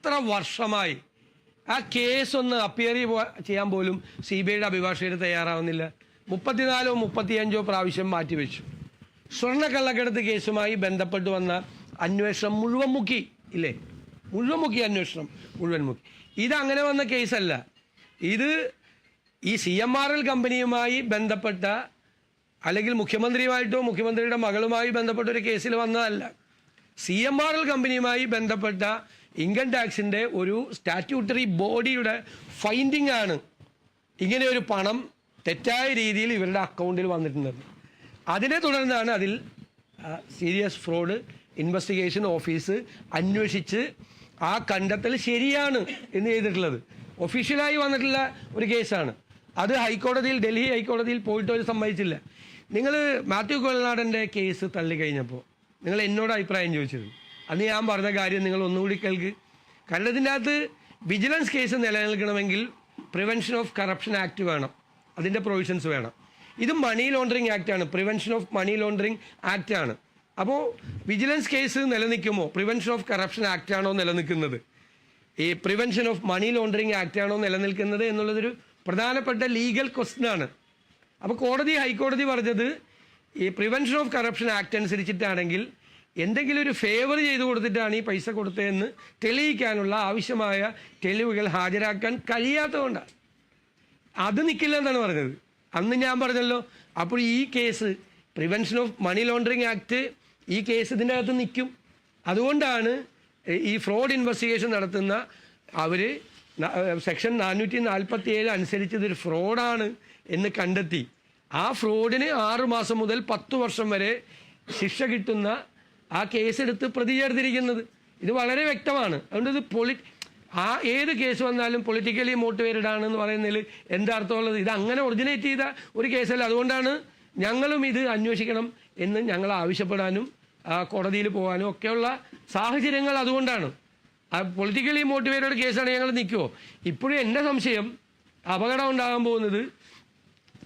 എത്ര വർഷമായി ആ കേസ് ഒന്ന് അപ്പിയർ ചെയ്യാൻ പോലും CBIയുടെ അഭിഭാഷകർ തയ്യാറാവുന്നില്ല. 34 35 പ്രാവശ്യം മാറ്റിവെച്ചു. സ്വർണ്ണക്കള്ളക്കടത്ത് കേസുമായി ബന്ധപ്പെട്ട് വന്ന അന്വേഷണം മുഴുവൻ മുക്കി ഇല്ലേ, മുഴുവൻ മുക്കി, അന്വേഷണം മുഴുവൻ മുക്കി. ഇതങ്ങനെ വന്ന കേസല്ല. ഇത് ഈ CMRL കമ്പനിയുമായി ബന്ധപ്പെട്ട അല്ലെങ്കിൽ മുഖ്യമന്ത്രിയുമായിട്ടോ മുഖ്യമന്ത്രിയുടെ മകളുമായി ബന്ധപ്പെട്ട ഒരു കേസിൽ വന്നതല്ല. CMRL കമ്പനിയുമായി ബന്ധപ്പെട്ട ഇൻകം ടാക്സിൻ്റെ ഒരു സ്റ്റാറ്റ്യൂട്ടറി ബോഡിയുടെ ഫൈൻഡിംഗ് ആണ് ഇങ്ങനെ ഒരു പണം തെറ്റായ രീതിയിൽ ഇവരുടെ അക്കൗണ്ടിൽ വന്നിട്ടുണ്ടെന്ന്. അതിനെ തുടർന്നാണ് അതിൽ സീരിയസ് ഫ്രോഡ് ഇൻവെസ്റ്റിഗേഷൻ ഓഫീസ് അന്വേഷിച്ച് ആ കണ്ടെത്തൽ ശരിയാണ് എന്ന് ചെയ്തിട്ടുള്ളത്. ഒഫീഷ്യലായി വന്നിട്ടുള്ള ഒരു കേസാണ് അത്. ഹൈക്കോടതിയിൽ, ഡൽഹി ഹൈക്കോടതിയിൽ പോയിട്ട് അവർ സമ്മതിച്ചില്ല. നിങ്ങൾ മാത്യു കുഴൽനാടൻ്റെ കേസ് തള്ളിക്കഴിഞ്ഞപ്പോൾ നിങ്ങൾ എന്നോട് അഭിപ്രായം ചോദിച്ചിരുന്നു. അന്ന് ഞാൻ പറഞ്ഞ കാര്യം നിങ്ങൾ ഒന്നുകൂടി കേൾക്ക്. കാരണം ഇതിൻ്റെ അകത്ത് വിജിലൻസ് കേസ് നിലനിൽക്കണമെങ്കിൽ പ്രിവെൻഷൻ ഓഫ് കറപ്ഷൻ ആക്ട് വേണം, അതിൻ്റെ പ്രൊവിഷൻസ് വേണം. ഇത് മണി ലോണ്ടറിങ് ആക്റ്റാണ്, പ്രിവെൻഷൻ ഓഫ് മണി ലോണ്ടറിങ് ആക്റ്റാണ്. അപ്പോൾ വിജിലൻസ് കേസ് നിലനിൽക്കുമോ പ്രിവെൻഷൻ ഓഫ് കറപ്ഷൻ ആക്റ്റാണോ നിലനിൽക്കുന്നത്, ഈ പ്രിവെൻഷൻ ഓഫ് മണി ലോണ്ടറിങ് ആക്റ്റാണോ നിലനിൽക്കുന്നത് എന്നുള്ളതൊരു പ്രധാനപ്പെട്ട ലീഗൽ ക്വസ്റ്റ്യനാണ്. അപ്പോൾ ഹൈക്കോടതി പറഞ്ഞത് ഈ പ്രിവെൻഷൻ ഓഫ് കറപ്ഷൻ ആക്ട് അനുസരിച്ചിട്ടാണെങ്കിൽ എന്തെങ്കിലും ഒരു ഫേവർ ചെയ്ത് കൊടുത്തിട്ടാണ് ഈ പൈസ കൊടുത്തതെന്ന് തെളിയിക്കാനുള്ള ആവശ്യമായ തെളിവുകൾ ഹാജരാക്കാൻ കഴിയാത്തതുകൊണ്ടാണ്. അത് നിൽക്കില്ല എന്നാണ് പറഞ്ഞത്. അന്ന് ഞാൻ പറഞ്ഞല്ലോ. അപ്പോൾ ഈ case prevention of money laundering act ഈ കേസ് ഇതിൻ്റെ അകത്ത് നിൽക്കും. അതുകൊണ്ടാണ് ഈ ഫ്രോഡ് ഇൻവെസ്റ്റിഗേഷൻ നടത്തുന്ന അവർ സെക്ഷൻ 447 അനുസരിച്ച് ഇതൊരു ഫ്രോഡാണ് എന്ന് കണ്ടെത്തി ആ ഫ്രോഡിന് 6 മാസം മുതൽ 10 വർഷം വരെ ശിക്ഷ കിട്ടുന്ന ആ കേസെടുത്ത് പ്രതി ചേർത്തിരിക്കുന്നത്. ഇത് വളരെ വ്യക്തമാണ്. അതുകൊണ്ട് ഇത് ഏത് കേസ് വന്നാലും പൊളിറ്റിക്കലി മോട്ടിവേറ്റഡ് ആണെന്ന് പറയുന്നതിൽ എന്താ അർത്ഥമുള്ളത്? ഇത് അങ്ങനെ ഒറിജിനേറ്റ് ചെയ്ത ഒരു കേസല്ല. അതുകൊണ്ടാണ് ഞങ്ങളും ഇത് അന്വേഷിക്കണം എന്ന് ഞങ്ങൾ ആവശ്യപ്പെടാനും കോടതിയിൽ പോകാനും ഒക്കെയുള്ള സാഹചര്യങ്ങൾ അതുകൊണ്ടാണ്. പൊളിറ്റിക്കലി മോട്ടിവേറ്റഡ് കേസാണ് ഞങ്ങൾ നിൽക്കുമോ? ഇപ്പോഴും എൻ്റെ സംശയം അപകടം ഉണ്ടാകാൻ പോകുന്നത്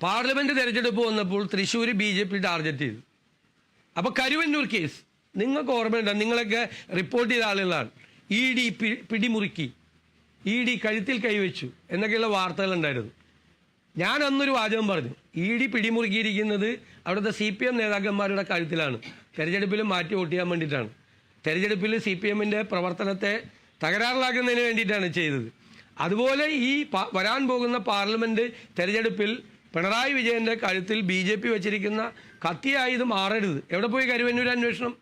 പാർലമെൻറ്റ് തെരഞ്ഞെടുപ്പ് വന്നപ്പോൾ തൃശ്ശൂർ BJP ടാർഗറ്റ് ചെയ്തു. അപ്പോൾ കരുവന്നൂർ കേസ് നിങ്ങൾക്ക് ഓർമ്മയുണ്ടോ? നിങ്ങളൊക്കെ റിപ്പോർട്ട് ചെയ്ത ആളുകളാണ്. ED പിടിമുറുക്കി, ED കഴുത്തിൽ കൈവച്ചു എന്നൊക്കെയുള്ള വാർത്തകളുണ്ടായിരുന്നു. ഞാൻ അന്നൊരു വാചകം പറഞ്ഞു, ED പിടിമുറുക്കിയിരിക്കുന്നത് അവിടുത്തെ CPM നേതാക്കന്മാരുടെ കഴുത്തിലാണ്. തെരഞ്ഞെടുപ്പിൽ മാറ്റി വോട്ട് ചെയ്യാൻ വേണ്ടിയിട്ടാണ്. തെരഞ്ഞെടുപ്പിൽ CPMൻ്റെ പ്രവർത്തനത്തെ തകരാറിലാക്കുന്നതിന് വേണ്ടിയിട്ടാണ് ചെയ്തത്. അതുപോലെ ഈ വരാൻ പോകുന്ന പാർലമെൻറ്റ് തെരഞ്ഞെടുപ്പിൽ പിണറായി വിജയൻ്റെ കഴുത്തിൽ BJP വെച്ചിരിക്കുന്ന കത്തിയായി ഇത് മാറരുത്. എവിടെ പോയി കരുവന്നൂർ അന്വേഷണം?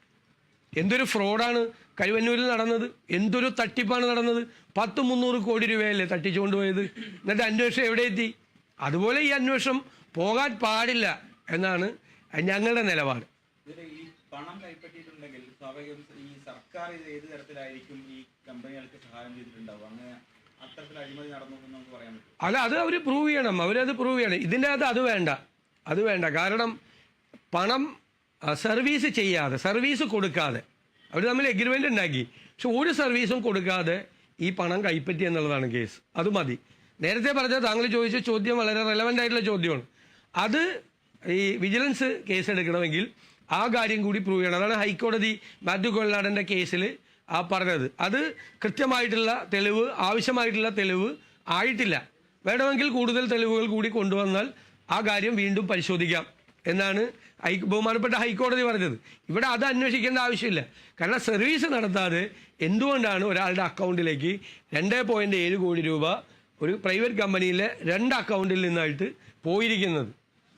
എന്തൊരു ഫ്രോഡാണ് കരുവന്നൂരിൽ നടന്നത്, എന്തൊരു തട്ടിപ്പാണ് നടന്നത്. 300 കോടി രൂപയല്ലേ തട്ടിച്ചുകൊണ്ടുപോയത്. എന്നിട്ട് അന്വേഷണം എവിടെ എത്തി? അതുപോലെ ഈ അന്വേഷണം പോകാൻ പാടില്ല എന്നാണ് ഞങ്ങളുടെ നിലപാട്. പണം കൈപ്പറ്റിയിട്ടുണ്ടെങ്കിൽ സ്വാഭാവികം ഈ സർക്കാർ ഇത് ഏത് തരത്തിലായിരിക്കും ഈ കമ്പനികൾക്ക് സഹായം ചെയ്തിട്ടുണ്ടാവും? അങ്ങനെ അത്തരത്തിൽ അഴിമതി നടന്നു എന്ന് നമുക്ക് പറയാൻ പറ്റും? അല്ല, അത് അവർ പ്രൂവ് ചെയ്യണം, അവരത് പ്രൂവ് ചെയ്യണം. ഇതിൻ്റെ അകത്ത് അത് വേണ്ട. കാരണം പണം സർവീസ് ചെയ്യാതെ, സർവീസ് കൊടുക്കാതെ അവർ തമ്മിൽ എഗ്രിമെൻ്റ് ഉണ്ടാക്കി, പക്ഷെ ഒരു സർവീസും കൊടുക്കാതെ ഈ പണം കൈപ്പറ്റി എന്നുള്ളതാണ് കേസ്. അത് മതി. നേരത്തെ പറഞ്ഞ താങ്കൾ ചോദിച്ച ചോദ്യം വളരെ റെലവൻ്റ് ആയിട്ടുള്ള ചോദ്യമാണ്. അത് ഈ വിജിലൻസ് കേസ് എടുക്കണമെങ്കിൽ ആ കാര്യം കൂടി പ്രൂവ് ചെയ്യണം. അതാണ് ഹൈക്കോടതി മാത്യു കുഴൽനാടൻ്റെ കേസിൽ പറഞ്ഞത്. അത് കൃത്യമായിട്ടുള്ള തെളിവ്, ആവശ്യമായിട്ടുള്ള തെളിവ് ആയിട്ടില്ല. വേണമെങ്കിൽ കൂടുതൽ തെളിവുകൾ കൂടി കൊണ്ടുവന്നാൽ ആ കാര്യം വീണ്ടും പരിശോധിക്കാം എന്നാണ് ബഹുമാനപ്പെട്ട ഹൈക്കോടതി പറഞ്ഞത്. ഇവിടെ അത് അന്വേഷിക്കേണ്ട ആവശ്യമില്ല. കാരണം സർവീസ് നടത്താതെ എന്തുകൊണ്ടാണ് ഒരാളുടെ അക്കൗണ്ടിലേക്ക് 2.7 കോടി രൂപ ഒരു പ്രൈവറ്റ് കമ്പനിയിലെ 2 അക്കൗണ്ടിൽ നിന്നായിട്ട് പോയിരിക്കുന്നത്?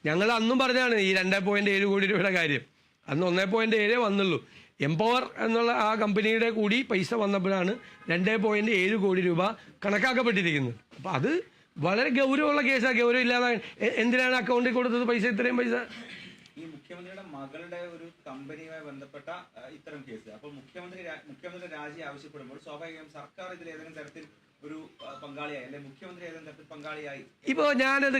ഞങ്ങൾ അന്നും പറഞ്ഞാണ് ഈ 2.7 കോടി രൂപയുടെ കാര്യം. അന്ന് 1.7 വന്നുള്ളൂ. എംപവർ എന്നുള്ള ആ കമ്പനിയുടെ കൂടി പൈസ വന്നപ്പോഴാണ് 2.7 കോടി രൂപ കണക്കാക്കപ്പെട്ടിരിക്കുന്നത്. അപ്പോൾ അത് വളരെ ഗൗരവമുള്ള കേസാണ്. ഗൗരവം ഇല്ലാതെ എന്തിനാണ് അക്കൗണ്ടിൽ കൊടുത്തത് പൈസ, ഇത്രയും പൈസ? ഈ മുഖ്യമന്ത്രിയുടെ മകളുടെ ഒരു കമ്പനിയുമായി ബന്ധപ്പെട്ട ഇത്തരം കേസ്, അപ്പോൾ മുഖ്യമന്ത്രി രാജി ആവശ്യപ്പെടുമ്പോൾ സ്വാഭാവികം സർക്കാർ ഇതിൽ ഏതെങ്കിലും തരത്തിൽ ഒരു പങ്കാളിയായി, അല്ലെങ്കിൽ മുഖ്യമന്ത്രി ഏതെങ്കിലും തരത്തിൽ പങ്കാളിയായി? ഇപ്പോൾ ഞാനത്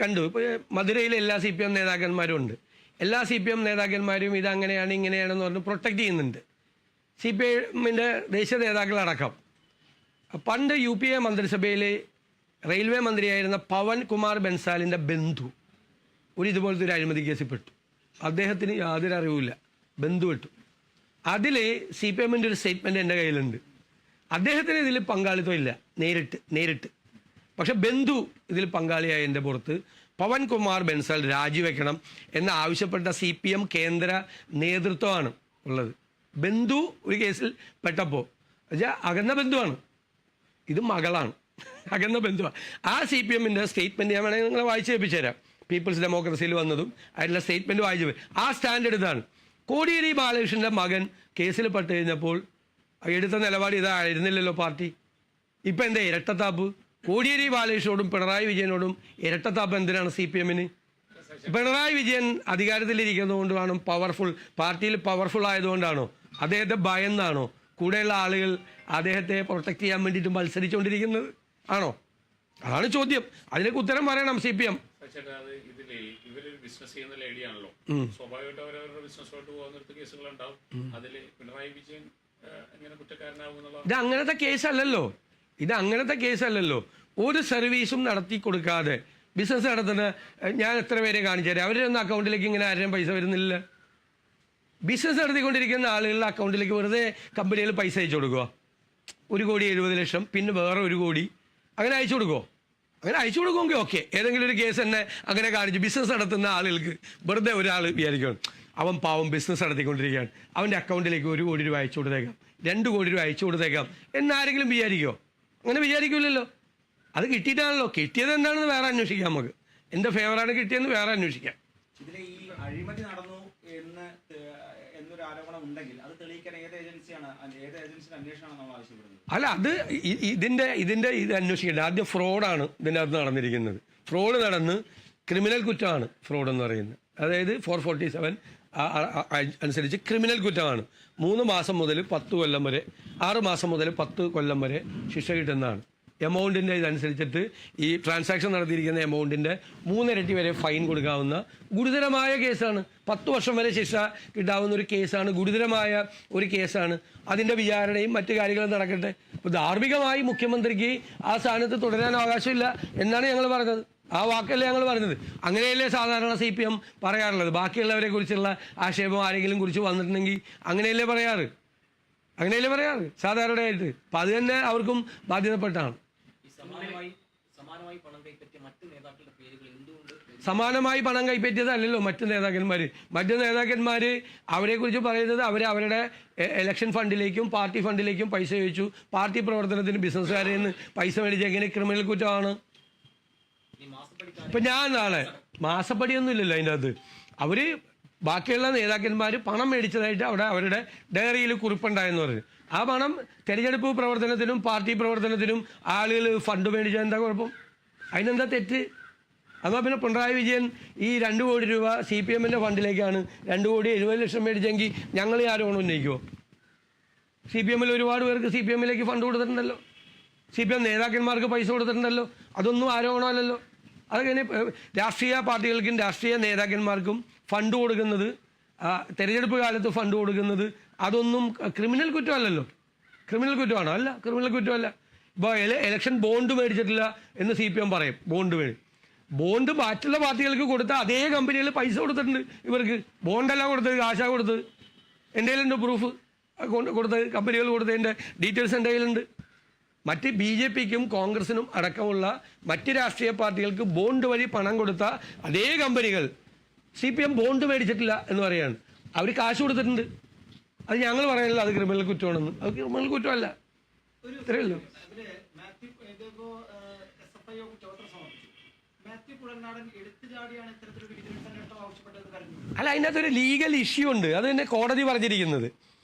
കണ്ടു. ഇപ്പോൾ മധുരയിലെ എല്ലാ CPM നേതാക്കന്മാരും ഉണ്ട്. എല്ലാ CPM നേതാക്കന്മാരും ഇതങ്ങനെയാണ് ഇങ്ങനെയാണെന്ന് പറഞ്ഞ് പ്രൊട്ടക്റ്റ് ചെയ്യുന്നുണ്ട്. CPMൻ്റെ ദേശീയ നേതാക്കളടക്കം. പണ്ട് UPA മന്ത്രിസഭയിലെ റെയിൽവേ മന്ത്രിയായിരുന്ന പവൻ കുമാർ ബൻസാലിൻ്റെ ബന്ധു ഇതുപോലത്തെ ഒരു അഴിമതി കേസിൽ പെട്ടു. അദ്ദേഹത്തിന് യാതൊരു അറിവുമില്ല, ബന്ധു പെട്ടു. അതിൽ CPMൻ്റെ ഒരു സ്റ്റേറ്റ്മെൻറ്റ് എൻ്റെ കയ്യിലുണ്ട്. അദ്ദേഹത്തിന് ഇതിൽ പങ്കാളിത്തം ഇല്ല നേരിട്ട്. പക്ഷെ ബന്ധു ഇതിൽ പങ്കാളിയായതിൻ്റെ പുറത്ത് പവൻകുമാർ ബൻസാൽ രാജിവെക്കണം എന്ന് ആവശ്യപ്പെട്ട CPM കേന്ദ്ര നേതൃത്വമാണ് ഉള്ളത്. ബന്ധു ഒരു കേസിൽ പെട്ടപ്പോൾ അകന്ന ബന്ധുവാണ്, ഇത് മകളാണ്, അകന്ന ബന്ധുവാണ്. ആ CPMൻ്റെ സ്റ്റേറ്റ്മെൻറ്റ് ഞാൻ വേണമെങ്കിൽ നിങ്ങളെ വായിച്ച് കേൾപ്പിച്ചു തരാം. പീപ്പിൾസ് ഡെമോക്രസിയിൽ വന്നതും അതിലുള്ള സ്റ്റേറ്റ്മെൻറ്റ് വായിച്ചു. ആ സ്റ്റാൻഡ് എടുത്താണ്. കോടിയേരി ബാലകൃഷ്ണൻ്റെ മകൻ കേസിൽ പെട്ട് കഴിഞ്ഞപ്പോൾ എടുത്ത നിലപാട് ഇതായിരുന്നില്ലല്ലോ പാർട്ടി. ഇപ്പം എന്താ ഇരട്ടത്താപ്പ്? കോടിയേരി ബാലകൃഷ്ണനോടും പിണറായി വിജയനോടും ഇരട്ടത്താപ്പ് എന്തിനാണ് CPMന്? പിണറായി വിജയൻ അധികാരത്തിലിരിക്കുന്നതുകൊണ്ടാണോ? പാർട്ടിയിൽ പവർഫുൾ ആയതുകൊണ്ടാണോ? അദ്ദേഹത്തെ ഭയന്നാണോ കൂടെയുള്ള ആളുകൾ അദ്ദേഹത്തെ പ്രൊട്ടക്ട് ചെയ്യാൻ വേണ്ടിയിട്ട് മത്സരിച്ചുകൊണ്ടിരിക്കുന്നത് ആണോ? അതാണ് ചോദ്യം. അതിനൊക്കെ ഉത്തരം പറയണം CPM. ഇവരൊരു ബിസിനസ് ചെയ്യുന്ന ലേഡിയാണല്ലോ, സ്വാഭാവികമായിട്ട് അവരവരുടെ ബിസിനസ്സോട്ട് പോകുന്നിടത്ത് കേസുകളുണ്ടാവും. അതിൽ പിണറായി വിജയൻ എങ്ങനെ കുറ്റക്കാരനാകുന്നുള്ള ഇത് അങ്ങനത്തെ കേസല്ലല്ലോ. ഒരു സർവീസും നടത്തി കൊടുക്കാതെ ബിസിനസ് നടത്തുന്ന ഞാൻ എത്ര പേരെ കാണിച്ചു തരാം. അവരൊന്നും അക്കൗണ്ടിലേക്ക് ഇങ്ങനെ ആരെയും പൈസ വരുന്നില്ല. ബിസിനസ് നടത്തിക്കൊണ്ടിരിക്കുന്ന ആളുകളുടെ അക്കൗണ്ടിലേക്ക് വെറുതെ കമ്പനികൾ പൈസ അയച്ചു കൊടുക്കുക. 1,70,00,000 പിന്നെ വേറെ 1 കോടി അങ്ങനെ അയച്ചു കൊടുക്കുമോ? അങ്ങനെ അയച്ചു കൊടുക്കുമെങ്കിൽ ഓക്കെ. ഏതെങ്കിലും ഒരു കേസ് തന്നെ അങ്ങനെ കാണിച്ചു ബിസിനസ് നടത്തുന്ന ആളുകൾക്ക് വെറുതെ ഒരാൾ വിചാരിക്കണം അവൻ പാവം ബിസിനസ് നടത്തിക്കൊണ്ടിരിക്കുകയാണ്, അവൻ്റെ അക്കൗണ്ടിലേക്ക് 1 കോടി രൂപ അയച്ചു കൊടുത്തേക്കാം, 2 കോടി രൂപ അയച്ചു കൊടുത്തേക്കാം എന്നാരെങ്കിലും വിചാരിക്കുമോ? അങ്ങനെ വിചാരിക്കില്ലല്ലോ. അത് കിട്ടിയിട്ടാണല്ലോ. കിട്ടിയത് എന്താണെന്ന് വേറെ അന്വേഷിക്കാം. നമുക്ക് എൻ്റെ ഫേവറാണ് കിട്ടിയെന്ന് വേറെ അന്വേഷിക്കാം. ഇതിലെ ഈ അഴിമതി നടന്നു എന്നൊരു ആരോപണം ഉണ്ടെങ്കിൽ അത് തെളിയിക്കാൻ ഏത് ഏജൻസിയുടെ അന്വേഷണമാണ് നമ്മൾ ആവശ്യപ്പെടുന്നത്? അല്ല, അത് ഇതിൻ്റെ ഇത് അന്വേഷിക്കേണ്ടത് ആദ്യം ഫ്രോഡാണ് ഇതിൻ്റെ അകത്ത് നടന്നിരിക്കുന്നത്. ഫ്രോഡ് നടന്ന് ക്രിമിനൽ കുറ്റമാണ് ഫ്രോഡ് എന്ന് പറയുന്നത്. അതായത് 447 അനുസരിച്ച് ക്രിമിനൽ കുറ്റമാണ്. 3 മാസം മുതൽ 10 കൊല്ലം വരെ, 6 മാസം മുതൽ 10 കൊല്ലം വരെ ശിക്ഷ കിട്ടുന്നതാണ്. എമൗണ്ടിൻ്റെ ഇതനുസരിച്ചിട്ട് ഈ ട്രാൻസാക്ഷൻ നടത്തിയിരിക്കുന്ന എമൗണ്ടിൻ്റെ 3 ഇരട്ടി വരെ ഫൈൻ കൊടുക്കാവുന്ന ഗുരുതരമായ കേസാണ്. 10 വർഷം വരെ ശിക്ഷ കിട്ടാവുന്ന ഒരു കേസാണ്. ഗുരുതരമായ ഒരു കേസാണ്. അതിൻ്റെ വിചാരണയും മറ്റു കാര്യങ്ങളും നടക്കട്ടെ. അപ്പോൾ ധാർമ്മികമായി മുഖ്യമന്ത്രിക്ക് ആ സ്ഥാനത്ത് തുടരാൻ അവകാശമില്ല എന്നാണ് ഞങ്ങൾ പറഞ്ഞത്. ആ വാക്കല്ലേ ഞങ്ങൾ പറഞ്ഞത്. അങ്ങനെയല്ലേ സാധാരണ CPM പറയാറുള്ളത്. ബാക്കിയുള്ളവരെ കുറിച്ചുള്ള ആക്ഷേപം ആരെങ്കിലും കുറിച്ച് വന്നിട്ടുണ്ടെങ്കിൽ അങ്ങനെയല്ലേ പറയാറ് സാധാരണയായിട്ട്. അപ്പം അത് തന്നെ അവർക്കും ബാധ്യതപ്പെട്ടാണ്. സമാനമായി പണം കൈപ്പറ്റിയതല്ലല്ലോ മറ്റു നേതാക്കന്മാർ അവരെക്കുറിച്ച് പറയുന്നത് അവരുടെ ഇലക്ഷൻ ഫണ്ടിലേക്കും പാർട്ടി ഫണ്ടിലേക്കും പൈസ ചോദിച്ചു, പാർട്ടി പ്രവർത്തനത്തിന് ബിസിനസ്സുകാരിൽ നിന്ന് പൈസ മേടിച്ച് എങ്ങനെ ക്രിമിനൽ കുറ്റമാണ്? ഇപ്പം ഞാൻ നാളെ മാസപ്പടിയൊന്നും ഇല്ലല്ലോ അതിൻ്റെ അകത്ത്. അവർ ബാക്കിയുള്ള നേതാക്കന്മാർ പണം മേടിച്ചതായിട്ട് അവിടെ അവരുടെ ഡയറിയിൽ കുറിപ്പുണ്ടായെന്ന് പറഞ്ഞു. ആ പണം തെരഞ്ഞെടുപ്പ് പ്രവർത്തനത്തിനും പാർട്ടി പ്രവർത്തനത്തിനും ആളുകൾ ഫണ്ട് മേടിച്ചാൽ എന്താ കുഴപ്പം? അതിനെന്താ തെറ്റ്? എന്നാൽ പിന്നെ പിണറായി വിജയൻ ഈ 2 കോടി രൂപ CPMൻ്റെ ഫണ്ടിലേക്കാണ് 2,70,00,000 മേടിച്ചെങ്കിൽ ഞങ്ങൾ ആരോപണം ഉന്നയിക്കുമോ? CPMൽ ഒരുപാട് പേർക്ക് CPMലേക്ക് ഫണ്ട് കൊടുത്തിട്ടുണ്ടല്ലോ. CPM നേതാക്കന്മാർക്ക് പൈസ കൊടുത്തിട്ടുണ്ടല്ലോ. അതൊന്നും ആരോപണമല്ലല്ലോ. അതൊക്കെ രാഷ്ട്രീയ പാർട്ടികൾക്കും രാഷ്ട്രീയ നേതാക്കന്മാർക്കും ഫണ്ട് കൊടുക്കുന്നത്, തെരഞ്ഞെടുപ്പ് കാലത്ത് ഫണ്ട് കൊടുക്കുന്നത് അതൊന്നും ക്രിമിനൽ കുറ്റമല്ലല്ലോ. ക്രിമിനൽ കുറ്റമാണോ? അല്ല, ക്രിമിനൽ കുറ്റമല്ല. ഇപ്പോൾ ഇലക്ഷൻ ബോണ്ട് മേടിച്ചിട്ടില്ല എന്ന് CPM പറയും. ബോണ്ട് മറ്റുള്ള പാർട്ടികൾക്ക് കൊടുത്ത അതേ കമ്പനികൾ പൈസ കൊടുത്തിട്ടുണ്ട്. ഇവർക്ക് ബോണ്ടല്ല കൊടുത്തത്, കാശാ കൊടുത്തത്. എൻ്റെ കയ്യിലുണ്ട് പ്രൂഫ്. കൊടുത്തത് കമ്പനികൾ കൊടുത്തതിൻ്റെ ഡീറ്റെയിൽസ് എൻ്റെ കയ്യിലുണ്ട്. മറ്റ് BJPക്കും കോൺഗ്രസിനും അടക്കമുള്ള മറ്റ് രാഷ്ട്രീയ പാർട്ടികൾക്ക് ബോണ്ട് വഴി പണം കൊടുത്ത അതേ കമ്പനികൾ CPM ബോണ്ട് മേടിച്ചിട്ടില്ല എന്ന് പറയാണ്. അവർ കാശ് കൊടുത്തിട്ടുണ്ട്. അത് ഞങ്ങൾ പറയാനില്ല അത് ക്രിമിനൽ കുറ്റമാണെന്ന്. അത് ക്രിമിനൽ കുറ്റമല്ല. ഇത്രയല്ലോ. അല്ല, അതിനകത്തൊരു ലീഗൽ ഇഷ്യൂ ഉണ്ട്. അത് തന്നെ കോടതി പറഞ്ഞിരിക്കുന്നത്.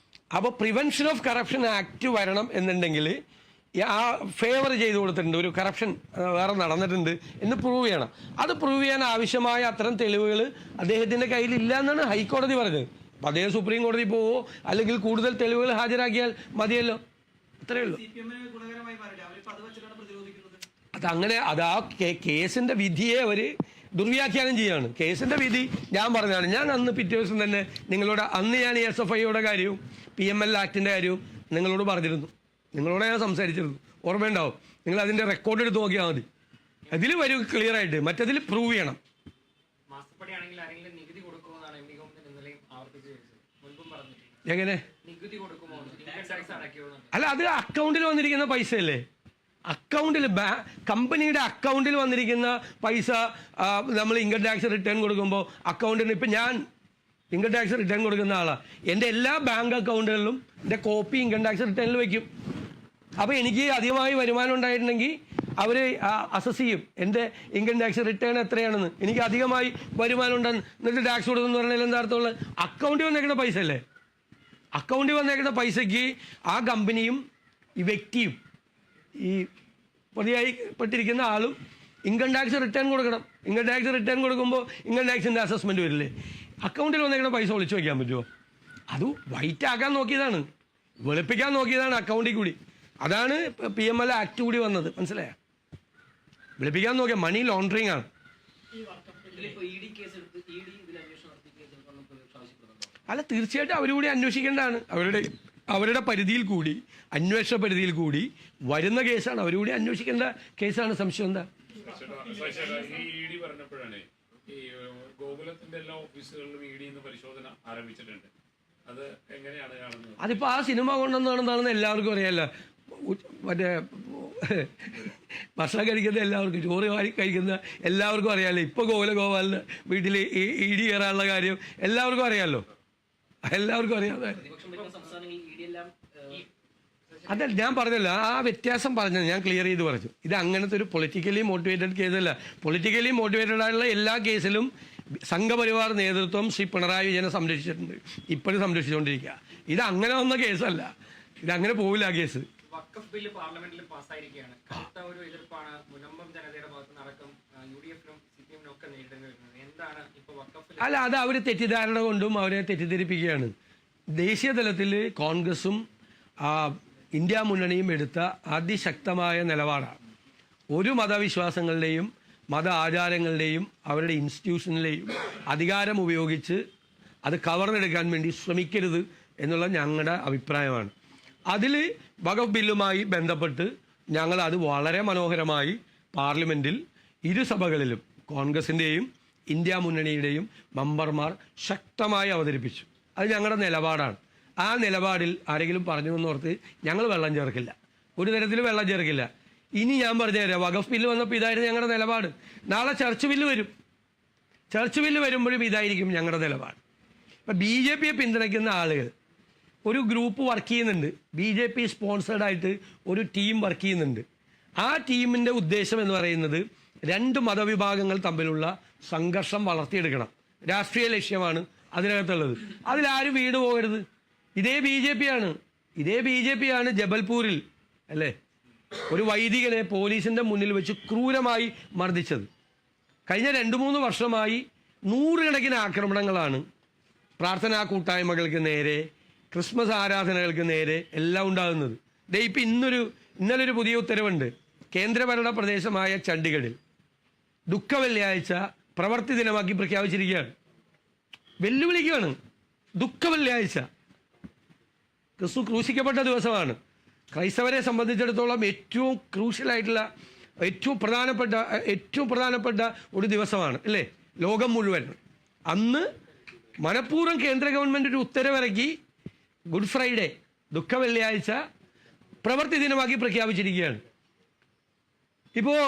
അപ്പോൾ പ്രിവെൻഷൻ ഓഫ് കറപ്ഷൻ ആക്ട് വരണം എന്നുണ്ടെങ്കിൽ ആ ഫേവർ ചെയ്ത് കൊടുത്തിട്ടുണ്ട്, ഒരു കറപ്ഷൻ വേറെ നടന്നിട്ടുണ്ട് എന്ന് പ്രൂവ് ചെയ്യണം. അത് പ്രൂവ് ചെയ്യാൻ ആവശ്യമായ അത്തരം തെളിവുകൾ അദ്ദേഹത്തിൻ്റെ കയ്യിലില്ല എന്നാണ് ഹൈക്കോടതി പറഞ്ഞത്. അപ്പോൾ അദ്ദേഹം സുപ്രീം കോടതി പോവോ അല്ലെങ്കിൽ കൂടുതൽ തെളിവുകൾ ഹാജരാക്കിയാൽ മതിയല്ലോ. അത്രയേ ഉള്ളൂ. അത് ആ കേസിൻ്റെ വിധിയെ അവർ ദുർവ്യാഖ്യാനം ചെയ്യുകയാണ്. കേസിൻ്റെ വിധി ഞാൻ പറഞ്ഞതാണ്. ഞാൻ അന്ന് പിറ്റേ ദിവസം തന്നെ നിങ്ങളോട് ഞാൻ ഈ SFIയുടെ കാര്യവും PML ആക്ടിൻ്റെ കാര്യവും നിങ്ങളോട് പറഞ്ഞിരുന്നു. നിങ്ങളോട് ഞാൻ സംസാരിച്ചിരുന്നു. ഓർമ്മയുണ്ടാവും. നിങ്ങൾ അതിൻ്റെ റെക്കോർഡ് എടുത്ത് നോക്കിയാൽ മതി. അതിൽ വരും ക്ലിയർ ആയിട്ട്. മറ്റതിൽ പ്രൂവ് ചെയ്യണം. എങ്ങനെ? നികുതി കൊടുക്കുമോ, ഇൻകം ടാക്സ് അടയ്ക്കുമോ? അല്ല, അത് അക്കൗണ്ടിൽ വന്നിരിക്കുന്ന പൈസയല്ലേ. അക്കൗണ്ടിൽ കമ്പനിയുടെ അക്കൗണ്ടിൽ വന്നിരിക്കുന്ന പൈസ നമ്മൾ ഇൻകം ടാക്സ് റിട്ടേൺ കൊടുക്കുമ്പോൾ അക്കൗണ്ടിന്, ഇപ്പം ഞാൻ ഇൻകം ടാക്സ് റിട്ടേൺ കൊടുക്കുന്ന ആളാണ്, എൻ്റെ എല്ലാ ബാങ്ക് അക്കൗണ്ടുകളിലും എൻ്റെ കോപ്പി ഇൻകം ടാക്സ് റിട്ടേണിൽ വയ്ക്കും. അപ്പോൾ എനിക്ക് അധികമായി വരുമാനം ഉണ്ടായിട്ടുണ്ടെങ്കിൽ അവർ അസസ് ചെയ്യും എൻ്റെ ഇൻകം ടാക്സ് റിട്ടേൺ എത്രയാണെന്ന്. എനിക്ക് അധികമായി വരുമാനം ഉണ്ടെന്ന് എന്നിട്ട് ടാക്സ് കൊടുക്കുന്നു പറഞ്ഞാൽ എന്താ അർത്ഥമുള്ളത്? അക്കൗണ്ടിൽ വന്നേക്കുന്ന പൈസ അല്ലേ. അക്കൗണ്ടിൽ വന്നേക്കുന്ന പൈസയ്ക്ക് ആ കമ്പനിയും ഈ വ്യക്തിയും ഈ പ്രതിയായിപ്പെട്ടിരിക്കുന്ന ആളും ഇൻകം ടാക്സ് റിട്ടേൺ കൊടുക്കണം. ഇൻകം ടാക്സ് റിട്ടേൺ കൊടുക്കുമ്പോൾ ഇൻകം ടാക്സിൻ്റെ അസസ്മെൻറ്റ് വരില്ലേ. അക്കൗണ്ടിൽ വന്നേക്കുന്ന പൈസ ഒളിച്ചു വയ്ക്കാൻ പറ്റുമോ? അത് വൈറ്റ് ആക്കാൻ നോക്കിയതാണ്, വെളുപ്പിക്കാൻ നോക്കിയതാണ് അക്കൗണ്ടിൽ കൂടി. അതാണ് PML ആക്ട് കൂടി വന്നത്, മനസ്സിലായോ? വെളുപ്പിക്കാൻ നോക്കിയ മണി ലോണ്ടറിങ് ആണ്. അല്ല, തീർച്ചയായിട്ടും അവരുകൂടി അന്വേഷിക്കേണ്ടതാണ്. അവരുടെ പരിധിയിൽ കൂടി, അന്വേഷണ പരിധിയിൽ കൂടി വരുന്ന കേസാണ്. അവരുകൂടി അന്വേഷിക്കേണ്ട കേസാണ്. സംശയം എന്താ? ഈ ED പറഞ്ഞപ്പോഴാണ് ഈ ഗോകുലത്തിന്റെ എല്ലാ ഓഫീസുകളിലും ED പരിശോധന ആരംഭിച്ചിട്ടുണ്ട്. അത് എങ്ങനെയാണ് കാണുന്നത്? അതിപ്പോൾ ആ സിനിമ കൊണ്ടുവന്നാണെന്നാണെന്ന് എല്ലാവർക്കും അറിയാമല്ലോ. മറ്റേ ഭക്ഷണം കഴിക്കുന്ന എല്ലാവർക്കും, ചോറ് കഴിക്കുന്ന എല്ലാവർക്കും അറിയാമല്ലോ. ഇപ്പോൾ ഗോപാലിന് വീട്ടിൽ ED കയറാനുള്ള കാര്യം എല്ലാവർക്കും അറിയാമല്ലോ. എല്ലാവർക്കും അറിയാതെ. അതല്ല ഞാൻ പറഞ്ഞല്ലോ, ആ വ്യത്യാസം പറഞ്ഞത് ഞാൻ ക്ലിയർ ചെയ്ത് പറഞ്ഞു. ഇത് അങ്ങനത്തെ ഒരു പൊളിറ്റിക്കലി മോട്ടിവേറ്റഡ് കേസല്ല. പൊളിറ്റിക്കലി മോട്ടിവേറ്റഡ് ആയിട്ടുള്ള എല്ലാ കേസിലും സംഘപരിവാർ നേതൃത്വം ശ്രീ പിണറായി വിജയനെ സംരക്ഷിച്ചിട്ടുണ്ട്, ഇപ്പോഴും സംരക്ഷിച്ചുകൊണ്ടിരിക്കുക. ഇത് അങ്ങനെ വന്ന കേസല്ല, ഇതങ്ങനെ പോവില്ല ആ കേസ്. വഖഫ് ബില്ല് പാർലമെന്റിൽ പാസ്സായിരിക്കുകയാണ്. കടുത്ത ഒരു എതിർപ്പാണ് മുനമ്പം ജനതയുടെ ഭാഗത്ത് നടക്കം UDF-നും CPM-നും ഒക്കെ നേരിടേണ്ടി വരുന്നത്. എന്താണ് ഇപ്പോൾ വഖഫ്? അല്ല, അത് അവർ തെറ്റിദ്ധാരണ കൊണ്ടും അവരെ തെറ്റിദ്ധരിപ്പിക്കുകയാണ്. ദേശീയ തലത്തിൽ കോൺഗ്രസും ഇന്ത്യ മുന്നണിയും എടുത്ത അതിശക്തമായ നിലപാടാണ്. ഒരു മതവിശ്വാസങ്ങളുടെയും മത ആചാരങ്ങളുടെയും അവരുടെ ഇൻസ്റ്റിറ്റ്യൂഷനിലെയും അധികാരം ഉപയോഗിച്ച് അത് കവർന്നെടുക്കാൻ വേണ്ടി ശ്രമിക്കരുത് എന്നുള്ള ഞങ്ങളുടെ അഭിപ്രായമാണ്. അതിൽ വഖഫ് ബില്ലുമായി ബന്ധപ്പെട്ട് ഞങ്ങൾ അത് വളരെ മനോഹരമായി പാർലമെൻറ്റിൽ ഇരുസഭകളിലും കോൺഗ്രസിൻ്റെയും ഇന്ത്യ മുന്നണിയുടെയും മെമ്പർമാർ ശക്തമായി അവതരിപ്പിച്ചു. അത് ഞങ്ങളുടെ നിലപാടാണ്. ആ നിലപാടിൽ ആരെങ്കിലും പറഞ്ഞു എന്നോർത്ത് ഞങ്ങൾ വെള്ളം ചേർക്കില്ല, ഒരു തരത്തിൽ വെള്ളം ചേർക്കില്ല. ഇനി ഞാൻ പറഞ്ഞുതരാം, വഖഫ് ബില്ല് വന്നപ്പോൾ ഇതായിരുന്നു ഞങ്ങളുടെ നിലപാട്. നാളെ ചർച്ച് ബില്ല് വരും, ചർച്ച് ബില്ല് വരുമ്പോഴും ഇതായിരിക്കും ഞങ്ങളുടെ നിലപാട്. ഇപ്പം BJPയെ പിന്തുണയ്ക്കുന്ന ആളുകൾ ഒരു ഗ്രൂപ്പ് വർക്ക് ചെയ്യുന്നുണ്ട്, BJP സ്പോൺസേഡായിട്ട് ഒരു ടീം വർക്ക് ചെയ്യുന്നുണ്ട്. ആ ടീമിൻ്റെ ഉദ്ദേശം എന്ന് പറയുന്നത് രണ്ട് മതവിഭാഗങ്ങൾ തമ്മിലുള്ള സംഘർഷം വളർത്തിയെടുക്കണം. രാഷ്ട്രീയ ലക്ഷ്യമാണ് അതിനകത്തുള്ളത്. അതിലാരും വീട് പോകരുത്. ഇതേ BJP ആണ് ജബൽപൂരിൽ അല്ലേ ഒരു വൈദികനെ പോലീസിൻ്റെ മുന്നിൽ വെച്ച് ക്രൂരമായി മർദ്ദിച്ചത്. കഴിഞ്ഞ 2-3 വർഷമായി നൂറുകണക്കിന് ആക്രമണങ്ങളാണ് പ്രാർത്ഥനാ കൂട്ടായ്മകൾക്ക് നേരെ, ക്രിസ്മസ് ആരാധനകൾക്ക് നേരെ എല്ലാം ഉണ്ടാകുന്നത്. ഇപ്പം ഇന്നലൊരു പുതിയ ഉത്തരവുണ്ട്. കേന്ദ്രഭരണ പ്രദേശമായ ചണ്ഡീഗഡിൽ ദുഃഖ വെള്ളിയാഴ്ച പ്രവൃത്തി ദിനമാക്കി പ്രഖ്യാപിച്ചിരിക്കുകയാണ്. വെല്ലുവിളിക്കുകയാണ്. ദുഃഖ വെള്ളിയാഴ്ച ക്രിസ്തു ക്രൂശിക്കപ്പെട്ട ദിവസമാണ്. ക്രൈസ്തവരെ സംബന്ധിച്ചിടത്തോളം ഏറ്റവും ക്രൂഷ്യലായിട്ടുള്ള, ഏറ്റവും പ്രധാനപ്പെട്ട ഒരു ദിവസമാണ് അല്ലേ, ലോകം മുഴുവൻ. അന്ന് മനഃപൂർവ്വം കേന്ദ്ര ഗവൺമെൻറ് ഒരു ഉത്തരവിറക്കി ഗുഡ് ഫ്രൈഡേ, ദുഃഖ വെള്ളിയാഴ്ച പ്രവൃത്തി ദിനമാക്കി പ്രഖ്യാപിച്ചിരിക്കുകയാണ്. ഇപ്പോൾ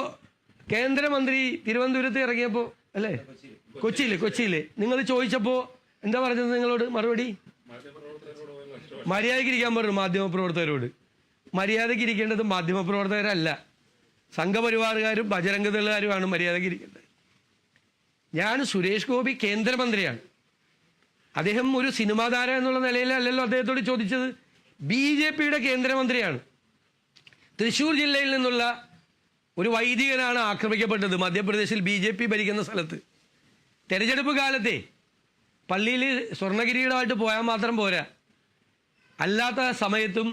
കേന്ദ്രമന്ത്രി തിരുവനന്തപുരത്ത് ഇറങ്ങിയപ്പോൾ അല്ലേ, കൊച്ചിയിൽ നിങ്ങൾ ചോദിച്ചപ്പോൾ എന്താ പറഞ്ഞത്? നിങ്ങളോട് മറുപടി മര്യാദയ്ക്ക് ഇരിക്കാൻ പറഞ്ഞു. മാധ്യമപ്രവർത്തകരോട് മര്യാദയ്ക്ക് ഇരിക്കേണ്ടത് മാധ്യമപ്രവർത്തകരല്ല, സംഘപരിവാറുകാരും ബജരംഗദളുകാരുമാണ് മര്യാദയ്ക്ക് ഇരിക്കേണ്ടത്. ഞാൻ സുരേഷ് ഗോപി കേന്ദ്രമന്ത്രിയാണ്. അദ്ദേഹം ഒരു സിനിമാ താരം എന്നുള്ള നിലയിലല്ലല്ലോ അദ്ദേഹത്തോട് ചോദിച്ചത്. BJPയുടെ കേന്ദ്രമന്ത്രിയാണ്. തൃശ്ശൂർ ജില്ലയിൽ നിന്നുള്ള ഒരു വൈദികനാണ് ആക്രമിക്കപ്പെട്ടത് മധ്യപ്രദേശിൽ BJP ഭരിക്കുന്ന സ്ഥലത്ത്. തെരഞ്ഞെടുപ്പ് കാലത്തെ പള്ളിയിൽ സ്വർണ്ണകിരീടമായിട്ട് പോയാൽ മാത്രം പോരാ, അല്ലാത്ത സമയത്തും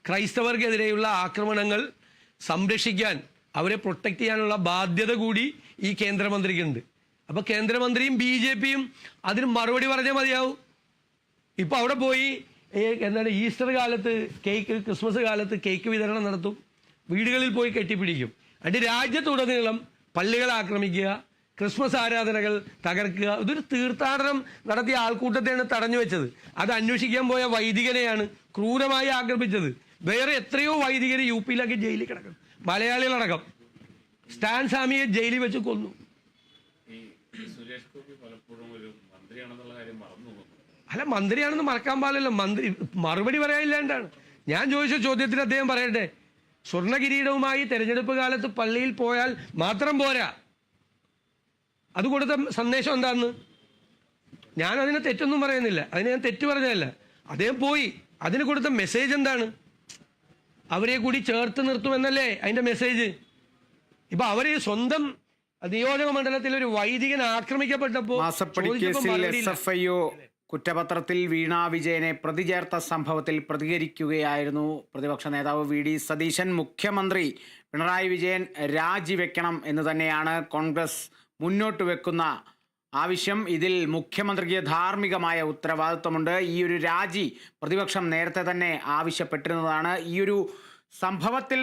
ക്രൈസ്തവർക്കെതിരെയുള്ള ആക്രമണങ്ങൾ സംരക്ഷിക്കാൻ, അവരെ പ്രൊട്ടക്റ്റ് ചെയ്യാനുള്ള ബാധ്യത കൂടി ഈ കേന്ദ്രമന്ത്രിക്കുണ്ട്. അപ്പോൾ കേന്ദ്രമന്ത്രിയും BJPയും അതിന് മറുപടി പറഞ്ഞാൽ മതിയാവും. ഇപ്പോൾ അവിടെ പോയി ഈസ്റ്റർ കാലത്ത് ക്രിസ്മസ് കാലത്ത് കേക്ക് വിതരണം നടത്തും, വീടുകളിൽ പോയി കെട്ടിപ്പിടിക്കും. എന്നിട്ട് രാജ്യത്തുടനീളം പള്ളികൾ ആക്രമിക്കുക, ക്രിസ്മസ് ആരാധനകൾ തകർക്കുക, ഇതൊരു തീർത്ഥാടനം നടത്തിയ ആൾക്കൂട്ടത്തെയാണ് തടഞ്ഞു വെച്ചത്. അത് അന്വേഷിക്കാൻ പോയ വൈദികനെയാണ് ക്രൂരമായി ആക്രമിച്ചത്. വേറെ എത്രയോ വൈദികർ യു പിയിലൊക്കെ ജയിലിൽ കിടക്കും, മലയാളികളടക്കം. സ്റ്റാൻ സ്വാമിയെ ജയിലിൽ വെച്ച് കൊന്നു. ഈ സുരേഷ് ഗോപി പലപ്പോഴും ഒരു മന്ത്രിയാണെന്നുള്ള കാര്യം മറന്നു പോകുന്നു. അല്ല, മന്ത്രിയാണെന്ന് മറക്കാൻ പാടില്ലല്ലോ. മന്ത്രി മറുപടി പറയാനില്ലാണ്ടാണ്. ഞാൻ ചോദിച്ച ചോദ്യത്തിന് അദ്ദേഹം പറയട്ടെ. സ്വർണ്ണ കിരീടവുമായി തെരഞ്ഞെടുപ്പ് കാലത്ത് പള്ളിയിൽ പോയാൽ മാത്രം പോരാ. അത് കൊടുത്ത സന്ദേശം എന്താന്ന്? ഞാൻ അതിനെ തെറ്റൊന്നും പറയുന്നില്ല, അതിന് ഞാൻ തെറ്റ് പറഞ്ഞതല്ല. അദ്ദേഹം പോയി, അതിന് കൊടുത്ത മെസ്സേജ് എന്താണ്? അവരെ കൂടി ചേർത്ത് നിർത്തുമെന്നല്ലേ അതിന്റെ മെസ്സേജ്. ഇപ്പൊ അവര് സ്വന്തം നിയോജക മണ്ഡലത്തിൽ ഒരു വൈദികൻ ആക്രമിക്കപ്പെട്ടപ്പോ മാസപ്പടി കേസിൽ SFIO കുറ്റപത്രത്തിൽ വീണ വിജയനെ പ്രതി ചേർത്ത സംഭവത്തിൽ പ്രതികരിക്കുകയായിരുന്നു പ്രതിപക്ഷ നേതാവ് VD സതീശൻ. മുഖ്യമന്ത്രി പിണറായി വിജയൻ രാജിവെക്കണം എന്ന് തന്നെയാണ് കോൺഗ്രസ് മുന്നോട്ട് വെക്കുന്ന ആവശ്യം. ഇതിൽ മുഖ്യമന്ത്രിക്ക് ധാർമ്മികമായ ഉത്തരവാദിത്വമുണ്ട്. ഈ ഒരു രാജി പ്രതിപക്ഷം നേരത്തെ തന്നെ ആവശ്യപ്പെട്ടിരുന്നതാണ്. ഈ ഒരു സംഭവത്തിൽ